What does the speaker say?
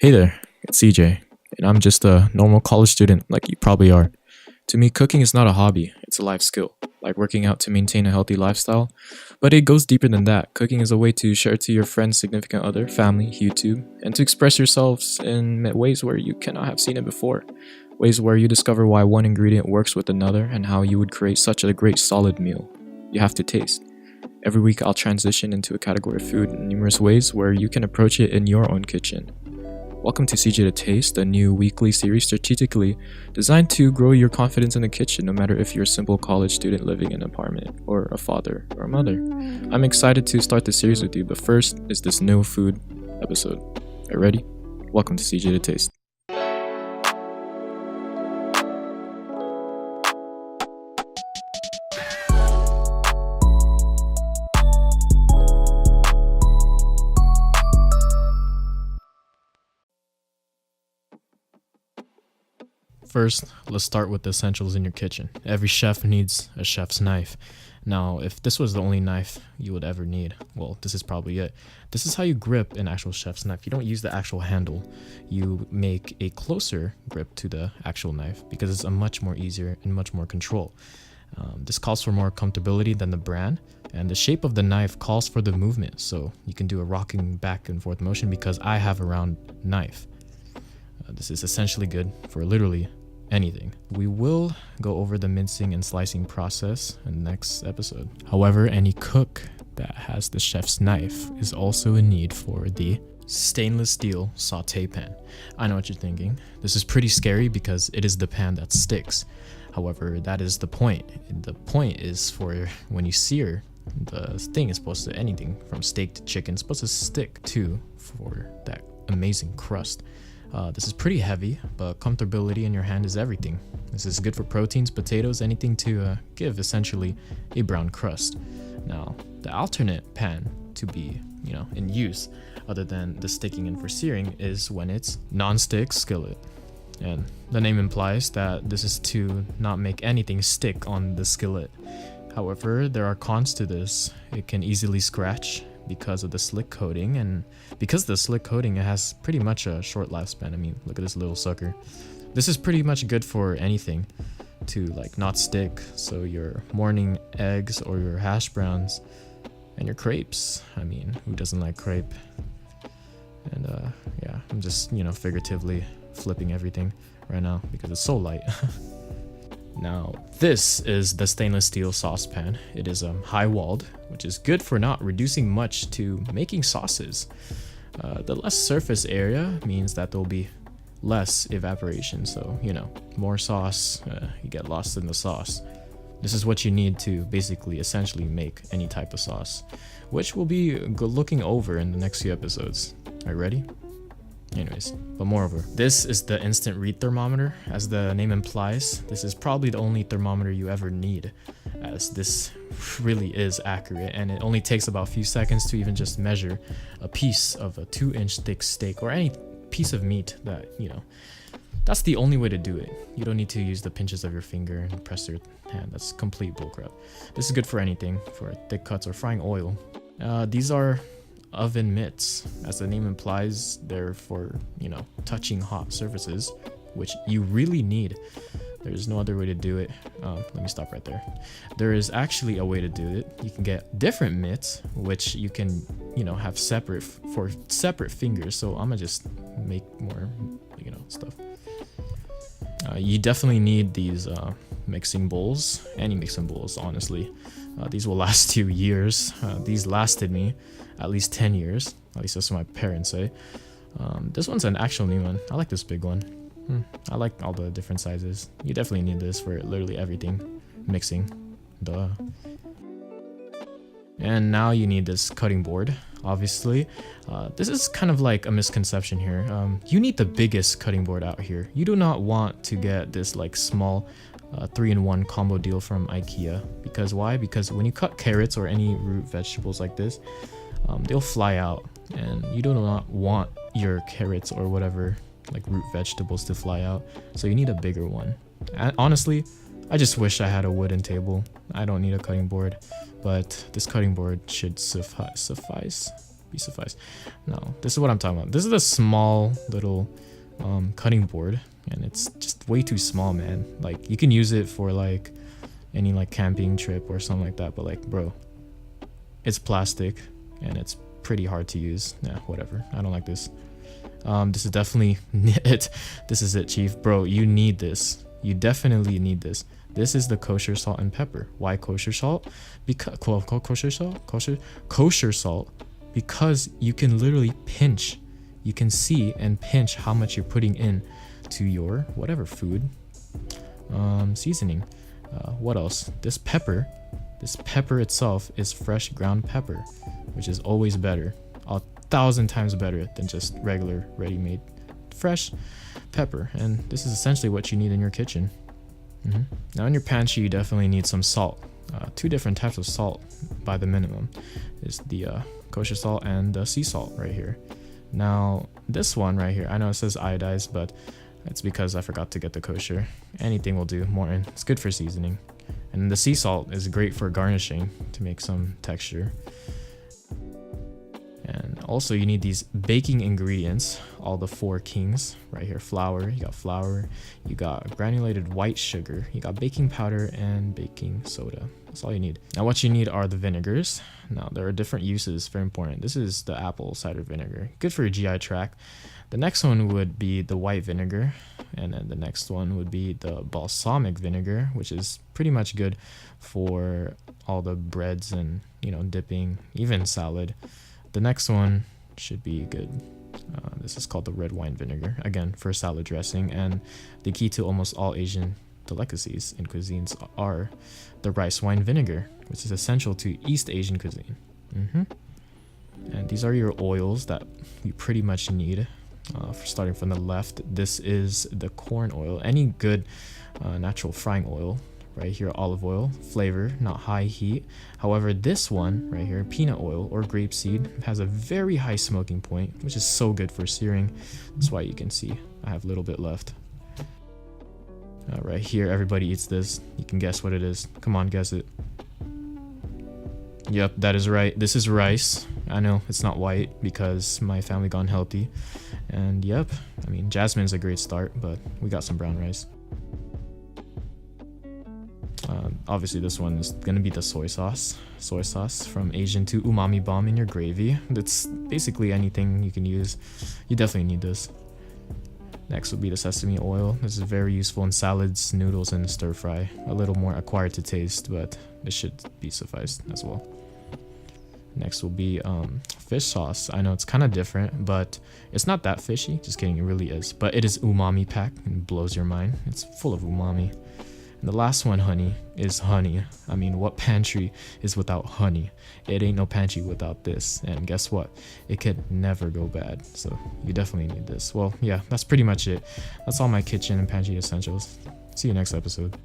Hey there, it's CJ, and I'm just a normal college student like you probably are. To me, cooking is not a hobby, it's a life skill, like working out to maintain a healthy lifestyle. But it goes deeper than that. Cooking is a way to share to your friends, significant other, family, YouTube, and to express yourselves in ways where you cannot have seen it before. Ways where you discover why one ingredient works with another and how you would create such a great solid meal. You have to taste. Every week, I'll transition into a category of food in numerous ways where you can approach it in your own kitchen. Welcome to CJ to Taste, a new weekly series strategically designed to grow your confidence in the kitchen, no matter if you're a simple college student living in an apartment or a father or a mother. I'm excited to start the series with you, but first is this no food episode. Are you ready? Welcome to CJ to Taste. First, let's start with the essentials in your kitchen. Every chef needs a chef's knife. Now, if this was the only knife you would ever need, well, this is probably it. This is how you grip an actual chef's knife. You don't use the actual handle. You make a closer grip to the actual knife because it's a much more easier and much more control. This calls for more comfortability than the brand, and the shape of the knife calls for the movement, so you can do a rocking back and forth motion because I have a round knife. This is essentially good for literally anything. We will go over the mincing and slicing process in the next episode. However, any cook that has the chef's knife is also in need for the stainless steel saute pan. I know what you're thinking. This is pretty scary because it is the pan that sticks. However, that is the point. The point is for when you sear, the thing is supposed to, anything from steak to chicken, is supposed to stick to for that amazing crust. This is pretty heavy, but comfortability in your hand is everything. This is good for proteins, potatoes, anything to give essentially a brown crust. Now, the alternate pan to be, in use, other than the sticking and for searing, is when it's non-stick skillet. And the name implies that this is to not make anything stick on the skillet. However, there are cons to this. It can easily scratch because of the slick coating, and because of the slick coating, it has pretty much a short lifespan. I mean, look at this little sucker. This is pretty much good for anything to not stick, so your morning eggs or your hash browns and your crepes. I mean, who doesn't like crepe? And yeah, I'm just figuratively flipping everything right now because it's so light. Now, this is the stainless steel saucepan. It is high-walled, which is good for not reducing much to making sauces. The less surface area means that there'll be less evaporation, so, more sauce, you get lost in the sauce. This is what you need to basically essentially make any type of sauce, which we'll be looking over in the next few episodes. Are you ready? Anyways, but moreover, this is the instant read thermometer. As the name implies, this is probably the only thermometer you ever need, as this really is accurate, and it only takes about a few seconds to even just measure a piece of a 2-inch thick steak or any piece of meat that, that's the only way to do it. You don't need to use the pinches of your finger and press your hand. That's complete bullcrap. This is good for anything, for thick cuts or frying oil. These are oven mitts. As the name implies, they're for, touching hot surfaces, which you really need. There's no other way to do it. Let me stop right there. There is actually a way to do it. You can get different mitts, which you can, have separate for separate fingers. So I'm gonna just make more, stuff. You definitely need these mixing bowls, any mixing bowls, honestly. These will last you years. These lasted me at least 10 years. At least that's what my parents say. This one's an actual new one. I like this big one. I like all the different sizes. You definitely need this for literally everything. Mixing. Duh. And now you need this cutting board, obviously. This is kind of like a misconception here. You need the biggest cutting board out here. You do not want to get this small 3-in-1 combo deal from IKEA. Because why? Because when you cut carrots or any root vegetables like this, they'll fly out, and you do not want your carrots or whatever root vegetables to fly out, so you need a bigger one. And honestly, I just wish I had a wooden table. I don't need a cutting board, but this cutting board should suffice. be sufficed. Now, this is what I'm talking about. This is a small little cutting board, and it's just way too small, man. Like, you can use it for like any like camping trip or something like that, but like, bro, it's plastic and it's pretty hard to use. Nah, whatever. I don't like this. This is definitely it. This is it, Chief. Bro, you need this. You definitely need this. This is the kosher salt and pepper. Why kosher salt? Because kosher salt because you can literally pinch. You can see and pinch how much you're putting in to your whatever food seasoning. What else? This pepper itself is fresh ground pepper, which is always better, 1,000 times better than just regular ready-made fresh pepper. And this is essentially what you need in your kitchen. Now in your pantry, you definitely need some salt. 2 different types of salt by the minimum is the kosher salt and the sea salt right here. Now this one right here, I know it says iodized, but it's because I forgot to get the kosher. Anything will do, Morton. It's good for seasoning. And the sea salt is great for garnishing to make some texture. And also you need these baking ingredients, all the 4 kings right here. Flour, you got granulated white sugar, you got baking powder and baking soda. That's all you need. Now what you need are the vinegars. Now there are different uses, very important. This is the apple cider vinegar, good for your GI tract. The next one would be the white vinegar, and then the next one would be the balsamic vinegar, which is pretty much good for all the breads and, you know, dipping, even salad. The next one should be good. This is called the red wine vinegar, again for salad dressing. And the key to almost all Asian delicacies and cuisines are the rice wine vinegar, which is essential to East Asian cuisine. And these are your oils that you pretty much need. Starting from the left, this is the corn oil. Any good natural frying oil. Right here, olive oil, flavor, not high heat. However, this one right here, peanut oil or grapeseed, has a very high smoking point, which is so good for searing. That's why you can see I have a little bit left. Right here, everybody eats this. You can guess what it is. Come on, guess it. Yep, that is right. This is rice. I know it's not white because my family gone healthy. And yep, I mean, jasmine's a great start, but we got some brown rice. Obviously this one is gonna be the soy sauce from Asian to umami bomb in your gravy. That's basically anything you can use. You definitely need this. Next would be the sesame oil. This is very useful in salads, noodles, and stir fry. A little more acquired to taste, but this should be sufficed as well. Next will be fish sauce. I know it's kind of different, but it's not that fishy. Just kidding, it really is. But it is umami packed and blows your mind. It's full of umami. And the last one, honey, is honey. I mean, what pantry is without honey? It ain't no pantry without this. And guess what? It could never go bad. So you definitely need this. Well, yeah, that's pretty much it. That's all my kitchen and pantry essentials. See you next episode.